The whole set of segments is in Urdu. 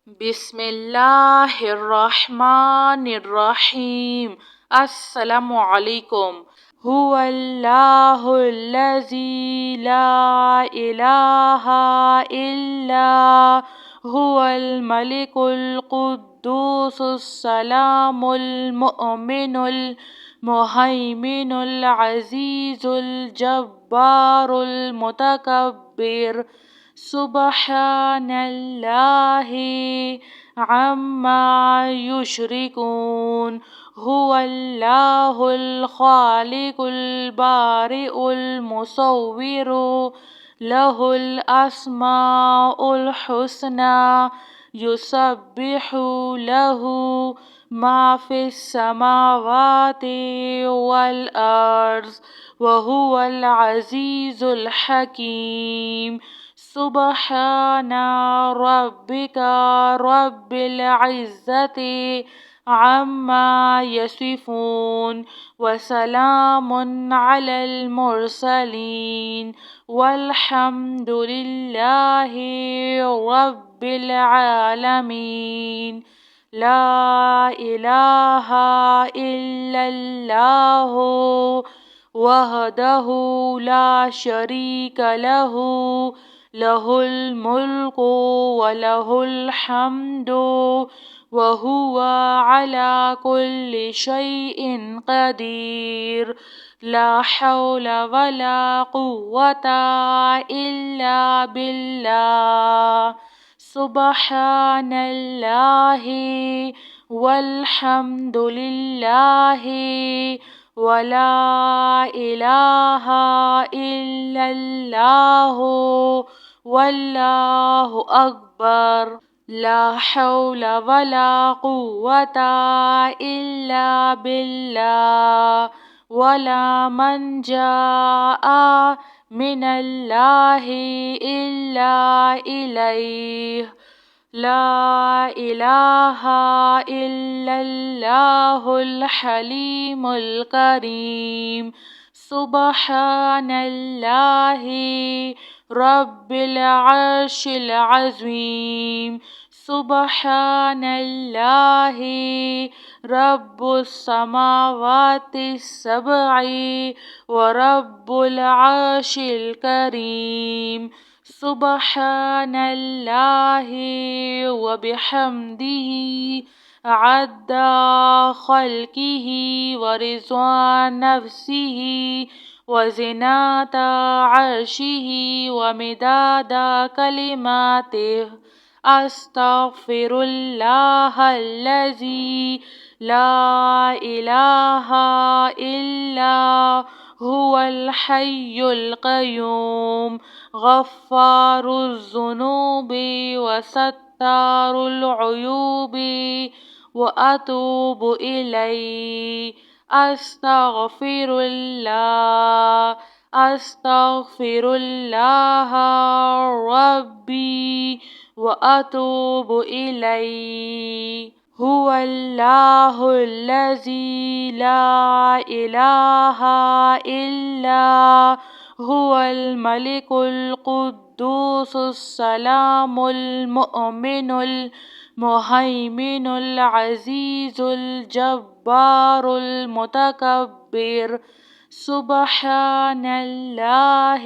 بسم اللہ الرحمن الرحیم۔ السلام علیکم۔ هو اللہ الذی لا الہ الا هو الملک القدوس السلام المؤمن المہیمن العزیز الجبار المتکبر۔ سبحان اللہ عما یشرکون۔ هو اللہ الخالق البارئ المصور، لہ الاسماء الحسنى، یسبح لہ ما فی السماوات والارض، وہو العزیز الحکیم۔ سبحان ربک رب العزة عما یصفون، وسلام علی المرسلین، والحمد للہ رب العالمین۔ لا الہ الا اللہ وحدہ لا شریک لہ، لہ الملک ولہ الحمد وہو علی کل شیء قدیر۔ لا حول ولا قوة الا باللہ۔ سبحان اللہ والحمد للہ ولا الہ الا اللہ واللہ اکبر۔ لا حول ولا قوة الا باللہ، ولا منجا من اللہ الا الیہ۔ لا الہ الا اللہ الحلیم الکریم۔ سبحان اللہ رب العرش العظیم۔ سبحان اللہ رب السماوات السبع ورب العرش الکریم۔ سبحان اللہ وبحمدہ عدد خلقہ ورضا نفسہ وزنة عرشہ ومداد کلماتہ۔ استغفر اللہ الذی لا الہ الا هو الحی القیوم، غفار الذنوب وستار العیوب، واتوب الیہ۔ استغفر اللہ، استغفر اللہ ربی واتوب الیہ۔ هو اللہ الذی لا الہ الا هو الملک القدوس السلام المؤمن المہیمن العزیز الجبار المتکبر۔ سبحان اللہ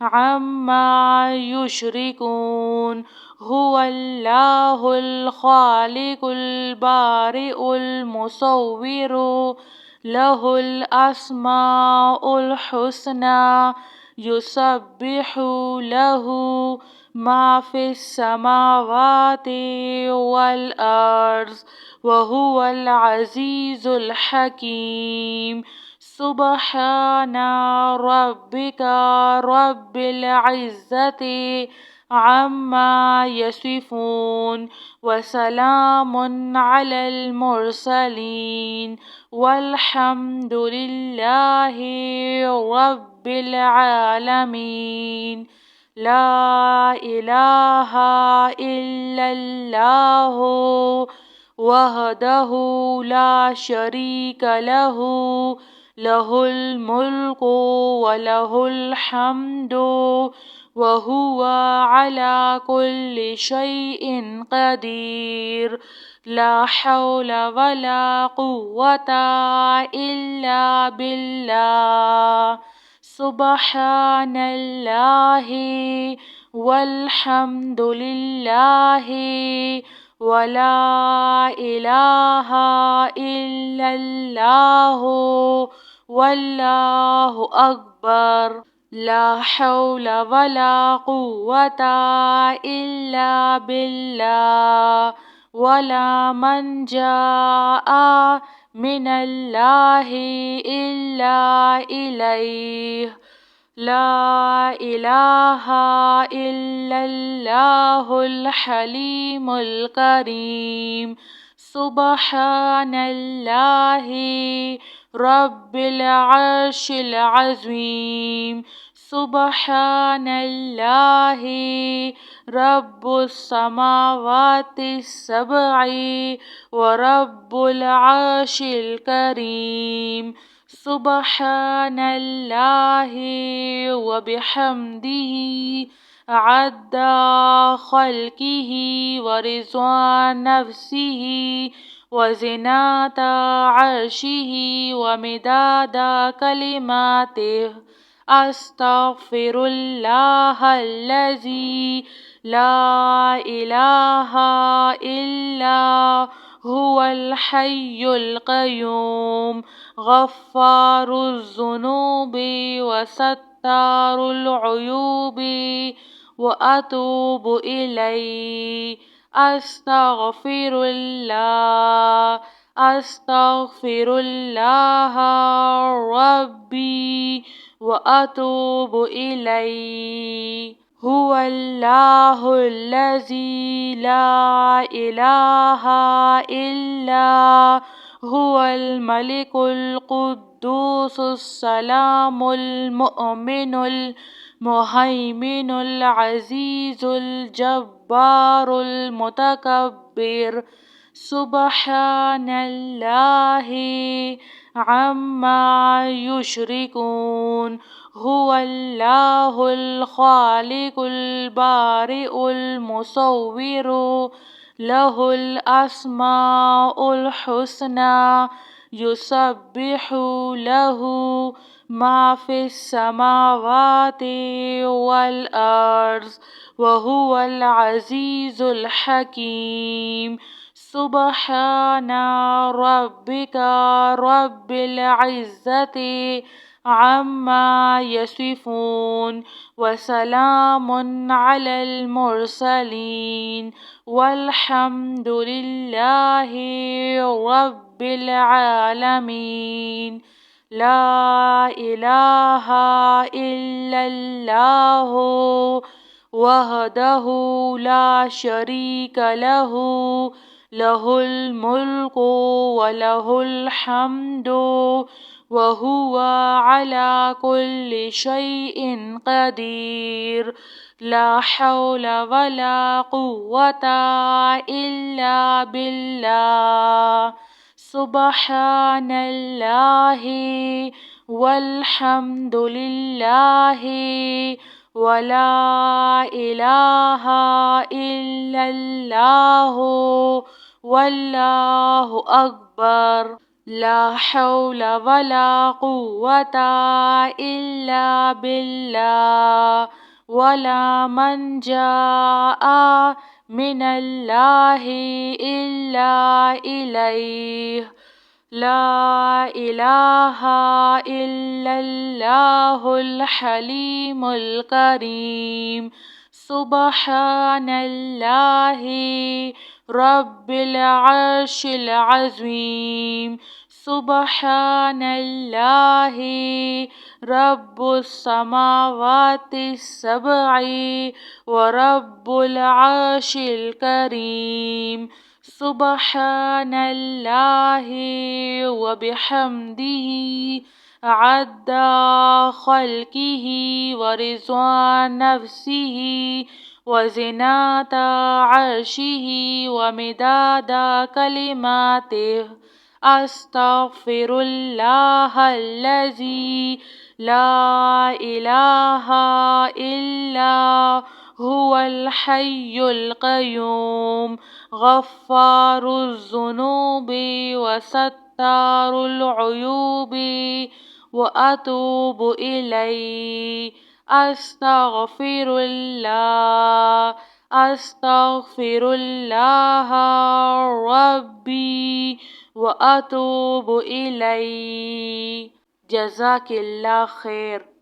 عما یشرکون۔ هو اللہ الخالق البارئ المصور، لہ الاسماء الحسنى، یسبح لہ ما فی السماوات والارض، وہو العزیز الحکیم۔ سبحان ربک رب العزة عما یصفون، وسلام علی المرسلین، والحمد للہ رب العالمین۔ لا الہ الا اللہ وحدہ لا شریک لہ، لہ الملک ولہ الحمد وهو على كل شيء قدير. لا حول ولا قوة إلا بالله. سبحان الله والحمد لله ولا إله إلا الله والله أكبر. لا حول ولا قوة إلا بالله. ولا منجا من الله إلا إليه. لا إله إلا الله الحليم الكريم. سبحان الله رب العرش العظيم. سبحان الله رب السماوات السبع ورب العرش الكريم. سبحان الله وبحمده عد خلقه ورضوان نفسه وزنة عرشه ومداد كلماته. أستغفر الله الذي لا إله إلا هو الحي القيوم غفار الذنوب وستار العيوب وأتوب إليه. أستغفر الله. أستغفر الله ربي وأتوب إليه. هو الله الذي لا إله إلا هو الملك القدوس السلام المؤمن المهيمن العزيز الجبار المتكبر. سبحان الله عما يشركون. هو الله الخالق البارئ المصور له الأسماء الحسنى يسبح له ما في السماوات والأرض وهو العزيز الحكيم. سبحان ربك رب العزة عما يصفون وسلام على المرسلين والحمد لله رب العالمين. لا إله إلا الله وحده لا شريك له له الملك وله الحمد وهو على كل شيء قدير. لا حول ولا قوة إلا بالله. سبحان الله والحمد لله ولا إله إلا الله والله أكبر. لا حول ولا قوة إلا بالله. ولا منجا من الله إلا إليه. لا إله إلا الله الحليم الكريم. سبحان الله رب العرش العظيم. سبحان الله رب السماوات السبع ورب العرش الكريم. سبحان الله وبحمده عد خلقه ورضوان نفسه وزنة عرشه ومداد كلماته. أستغفر الله الذي لا إله إلا هو الحي القيوم غفار الذنوب وستار العيوب وأتوب إليه أستغفر الله أستغفر الله ربي وأتوب إليه. جزاك الله خير.